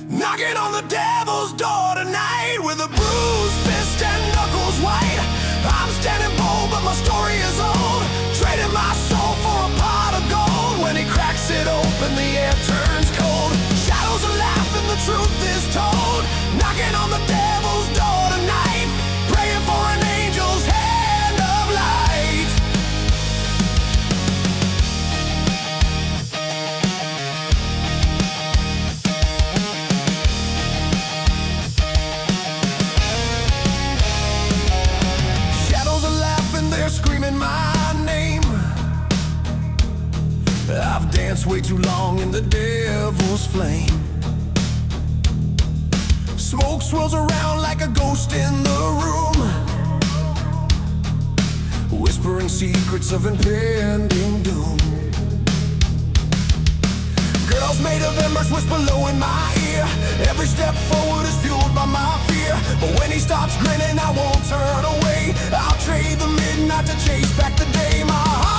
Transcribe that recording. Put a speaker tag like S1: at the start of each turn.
S1: knocking on the devil's door tonight with a bruised fist and knuckles white. I'm standing bold, but my story is old, trading my soul for a pot of gold. When he cracks it open, the air turns cold. Shadows are laughing, the truth is told. Knocking on the devil's door tonight, praying for an angel's hand of light. Shadows are laughing, they're screaming my name. I've danced way too long in the devil's flame. Smoke swirls around like a ghost in the room, whispering secrets of impending doom. Girls made of embers whisper low in my ear. Every step forward is fueled by my fear, but when he starts grinning, I won't turn away. I'll trade the midnight to chase back the day. My heart